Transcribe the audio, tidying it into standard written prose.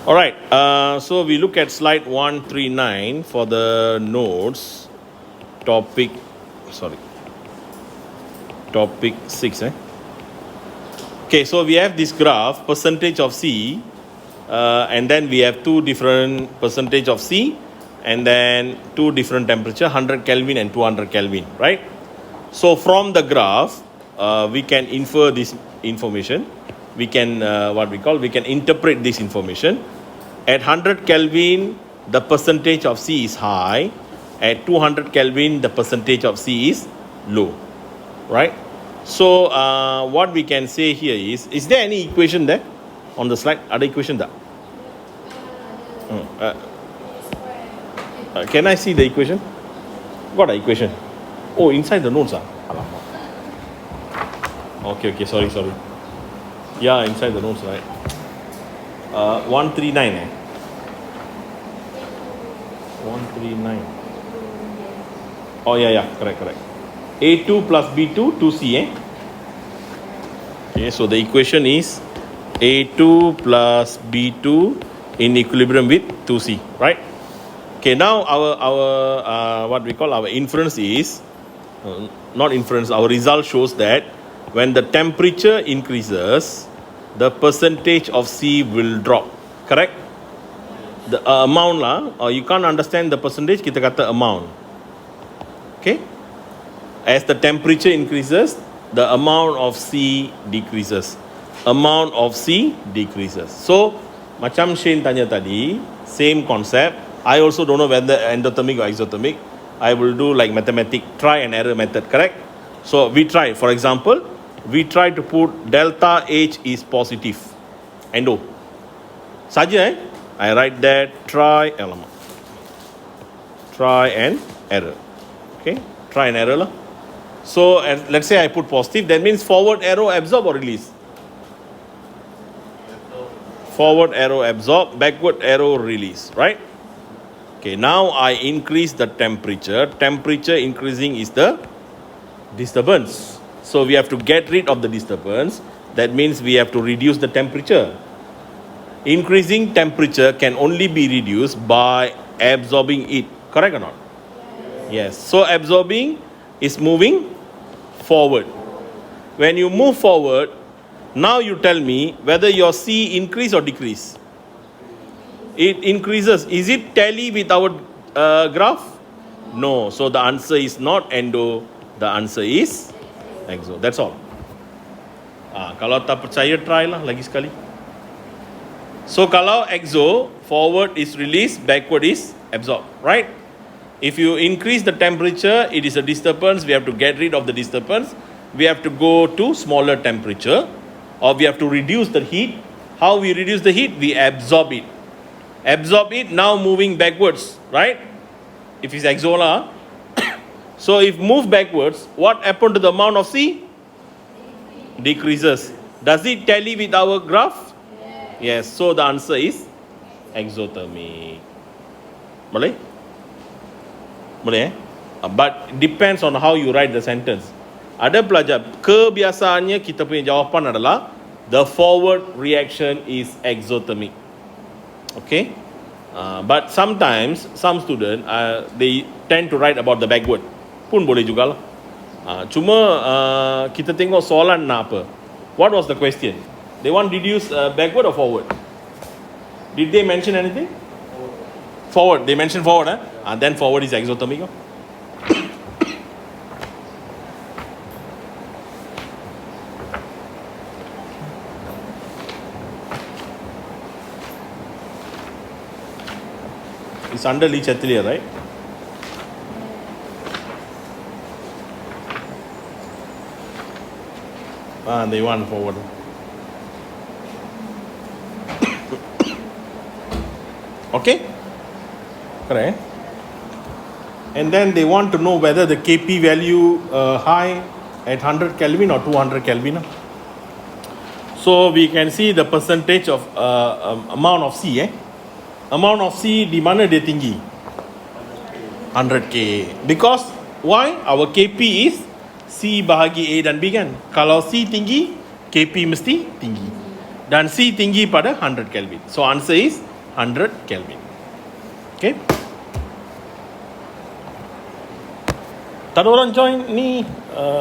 All right. So we look at slide 139 for the notes. Topic, topic 6. Okay, so we have this graph, percentage of C, and then we have two different percentage of C, and then two different temperature, 100 Kelvin and 200 Kelvin, right? So from the graph, we can infer this information. We can, we can interpret this information. At 100 Kelvin, the percentage of C is high. At 200 Kelvin, the percentage of C is low, right? So what we can say here is there any equation there on the slide? Ada equation tak? Can I see the equation? Got an equation? Oh, inside the notes. Alamak. Okay, sorry. Yeah, inside the notes, right? 139 139. Oh, yeah, correct. A2 plus B2, 2C, Okay, so the equation is A2 plus B2 in equilibrium with 2C, right? Okay, now our our inference is, not inference, our result shows that when the temperature increases, the percentage of C will drop, correct? The amount or you can't understand the percentage, kita kata amount. Okay? As the temperature increases, the amount of C decreases. Amount of C decreases. So, macam Shane tanya tadi, same concept. I also don't know whether endothermic or exothermic. I will do like mathematic try and error method, correct? So, we try. For example, we try to put delta H is positive. Endo. Saja I write that try and error. Okay, try and error. So let's say I put positive, that means forward arrow absorb or release? Forward arrow absorb, backward arrow release, right? Okay, now I increase the temperature. Temperature increasing is the disturbance. So we have to get rid of the disturbance. That means we have to reduce the temperature. Increasing temperature can only be reduced by absorbing it. Correct or not? Yes. So absorbing is moving forward. When you move forward, now you tell me whether your C increase or decrease. It increases. Is it tally with our graph? No. So the answer is not endo. The answer is exo. That's all. Kalau tak percaya, try lah lagi sekali. So kalau exo, forward is release, backward is absorb, right? If you increase the temperature, it is a disturbance. We have to get rid of the disturbance. We have to go to smaller temperature, or we have to reduce the heat. How we reduce the heat? We absorb it. Absorb it, now moving backwards, right? If it's exola. So if move backwards, what happened to the amount of C? Decreases. Does it tally with our graph? Yes. So the answer is exothermic. Boleh? But depends on how you write the sentence. Ada pelajar, kebiasaannya kita punya jawapan adalah the forward reaction is exothermic. Okay? But sometimes some student they tend to write about the backward. Pun boleh jugalah. Cuma kita tengok soalan nak apa. What was the question? They want reduce backward or forward? Did they mention anything? Forward. They mentioned forward, and then forward is exothermic. It's under Lee Chatelier, right? They want forward. Okay? Correct. And then they want to know whether the Kp value high at 100 Kelvin or 200 Kelvin. So we can see the percentage of amount of C. Amount of C di mana dia tinggi? 100K. Because why? Our Kp is C bahagi A dan B kan. Kalau C tinggi, Kp mesti tinggi. Dan C tinggi pada 100 Kelvin. So answer is 100 Kelvin. Okay. Tak ada orang join ni